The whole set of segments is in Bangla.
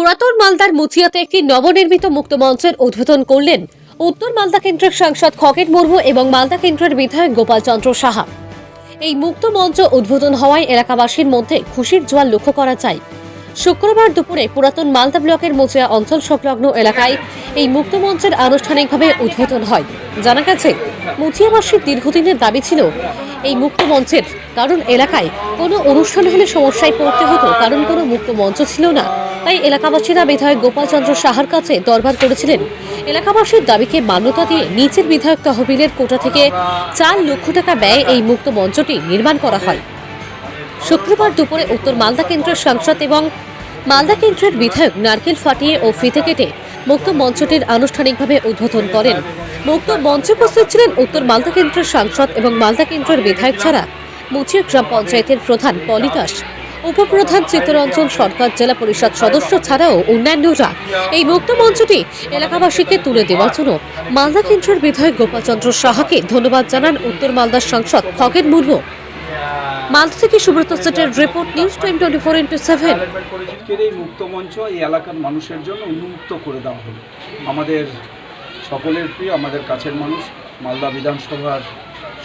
পুরাতন মালদার মুচিয়াতে একটি নবনির্মিত মুক্ত মঞ্চের উদ্বোধন করলেন উত্তর মালদা কেন্দ্রের সাংসদ খগেন মুর্মু এবং মালদা কেন্দ্রের বিধায়ক গোপাল চন্দ্র সাহা। এই মুক্ত মঞ্চ উদ্বোধন হওয়ায় এলাকাবাসীর মধ্যে খুশির জোয়ার লক্ষ্য করা যায়। শুক্রবার দুপুরে পুরাতন মালদা ব্লকের মুচিয়া অঞ্চল সংলগ্ন এলাকায় এই মুক্ত মঞ্চের আনুষ্ঠানিকভাবে উদ্বোধন হয়। জানা গেছে, মুচিয়াবাসীর দীর্ঘদিনের দাবি ছিল এই মুক্ত মঞ্চের, কারণ এলাকায় কোনো অনুষ্ঠান হলে সমস্যায় পড়তে হতো, কারণ কোনো মুক্ত মঞ্চ ছিল না। তাই এলাকাবাসীরা বিধায়ক গোপাল চন্দ্র সাহার কাছে দরবার করেছিলেন। এলাকাবাসীর দাবিকে মান্যতা দিয়ে নিচের বিধায়ক তহবিলের কোটা থেকে 4 লক্ষ টাকা ব্যয়ে এই মুক্ত মঞ্চটি নির্মাণ করা হয়। শুক্রবার দুপুরে উত্তর মালদা কেন্দ্রের সাংসদ এবং মালদা কেন্দ্রের বিধায়ক নারকেল ফাটিয়ে ও ফিতে কেটে মুক্ত মঞ্চটির আনুষ্ঠানিকভাবে উদ্বোধন করেন। মুক্ত মঞ্চে উপস্থিত ছিলেন উত্তর মালদা কেন্দ্রের সাংসদ এবং মালদা কেন্দ্রের বিধায়ক ছাড়া মুচিয়া গ্রাম পঞ্চায়েতের প্রধান পলি দাস, উপপ্রধান চিত্তরঞ্জন সরকার, জেলা পরিষদ সদস্য ছাড়াও অন্যান্যরা। এই মুক্ত মঞ্চটি এলাকাবাসীকে তুলে দেওয়ার জন্য মালদা কেন্দ্রের বিধায়ক গোপাল চন্দ্র সাহাকে ধন্যবাদ জানান উত্তর মালদার সাংসদ খগেন মুর্মু। মালদা থেকে সুব্রত সেটের রিপোর্ট, নিউজ টাইম 24/7। এই মুক্ত মঞ্চ এই এলাকার মানুষের জন্য উন্মুক্ত করে দেওয়া হলো। আমাদের সকলের প্রিয়, আমাদের কাছের মানুষ, মালদা বিধানসভার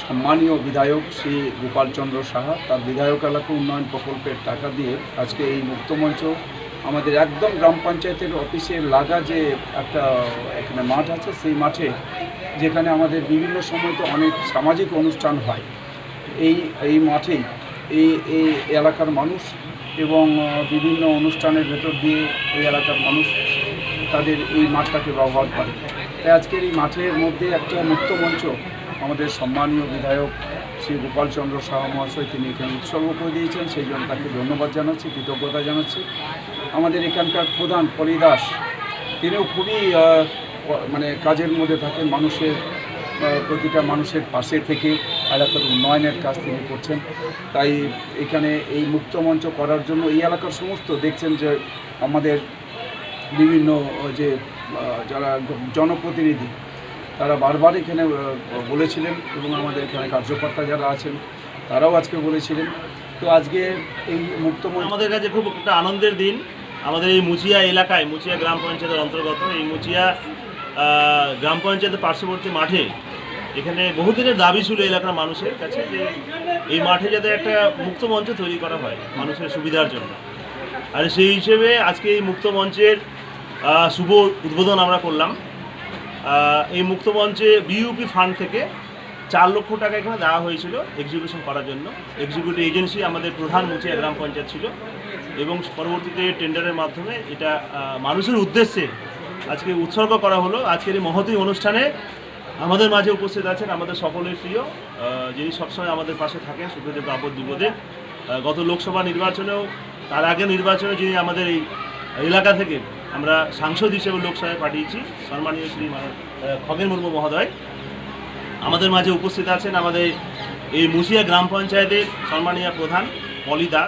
সম্মানীয় বিধায়ক শ্রী গোপাল চন্দ্র সাহা তার বিধায়ক এলাকা উন্নয়ন প্রকল্পের টাকা দিয়ে আজকে এই মুক্ত মঞ্চ আমাদের একদম গ্রাম পঞ্চায়েতের অফিসের লাগা যে একটা এখানে মাঠ আছে, সেই মাঠে যেখানে আমাদের বিভিন্ন সময় তো অনেক সামাজিক অনুষ্ঠান হয়, এই মাঠেই এই এলাকার মানুষ এবং বিভিন্ন অনুষ্ঠানের ভেতর দিয়ে এই এলাকার মানুষ তাদের এই মাঠটাকে ব্যবহার করে। তাই আজকের এই মাঠের মধ্যে একটা মুক্ত মঞ্চ আমাদের সম্মানীয় বিধায়ক শ্রী গোপাল চন্দ্র সাহা মহাশয় তিনি এখানে উৎসর্গ করে দিয়েছেন, সেই জন্য তাকে ধন্যবাদ জানাচ্ছি, কৃতজ্ঞতা জানাচ্ছি। আমাদের এখানকার প্রধান পলি দাস, তিনিও খুবই কাজের মধ্যে থাকেন, মানুষের প্রতিটা মানুষের পাশে থেকে এলাকার উন্নয়নের কাজ তিনি করছেন। তাই এখানে এই মুক্ত মঞ্চ করার জন্য এই এলাকার সমস্ত দেখছেন যে আমাদের বিভিন্ন যে যারা জনপ্রতিনিধি তারা বারবার এখানে বলেছিলেন এবং আমাদের এখানে কার্যকর্তা যারা আছেন তারাও আজকে বলেছিলেন। তো আজকে এই মুক্ত মঞ্চ আমাদের কাছে খুব একটা আনন্দের দিন। আমাদের এই মুচিয়া এলাকায়, মুচিয়া গ্রাম পঞ্চায়েতের অন্তর্গত এই মুচিয়া গ্রাম পঞ্চায়েতের পার্শ্ববর্তী মাঠে এখানে বহুদিনের দাবি ছিল এলাকার মানুষের কাছে যে এই মাঠে যাতে একটা মুক্ত মঞ্চ তৈরি করা হয় মানুষের সুবিধার জন্য। আর সেই হিসেবে আজকে এই মুক্ত মঞ্চের শুভ উদ্বোধন আমরা করলাম। এই মুক্ত মঞ্চে বিইউপি ফান্ড থেকে 4 লক্ষ টাকা এখানে দেওয়া হয়েছিল এক্সিবিশন করার জন্য। এক্সিকিউটিভ এজেন্সি আমাদের প্রধান মুচিয়া গ্রাম পঞ্চায়েত ছিল এবং পরবর্তীতে টেন্ডারের মাধ্যমে এটা মানুষের উদ্দেশ্যে আজকে উৎসর্গ করা হলো। আজকের এই মহতী অনুষ্ঠানে আমাদের মাঝে উপস্থিত আছেন আমাদের সকলের প্রিয়, যিনি সবসময় আমাদের পাশে থাকেন সুখে আপদ বিপদে। গত লোকসভা নির্বাচনেও, তার আগে নির্বাচনে যিনি আমাদের এই এলাকা থেকে আমরা সাংসদ হিসেবে লোকসভায় পাঠিয়েছি, সম্মানীয় শ্রী খগেন মুর্মু মহোদয় আমাদের মাঝে উপস্থিত আছেন। আমাদের এই মুচিয়া গ্রাম পঞ্চায়েতের সম্মানীয় প্রধান পলি দাস।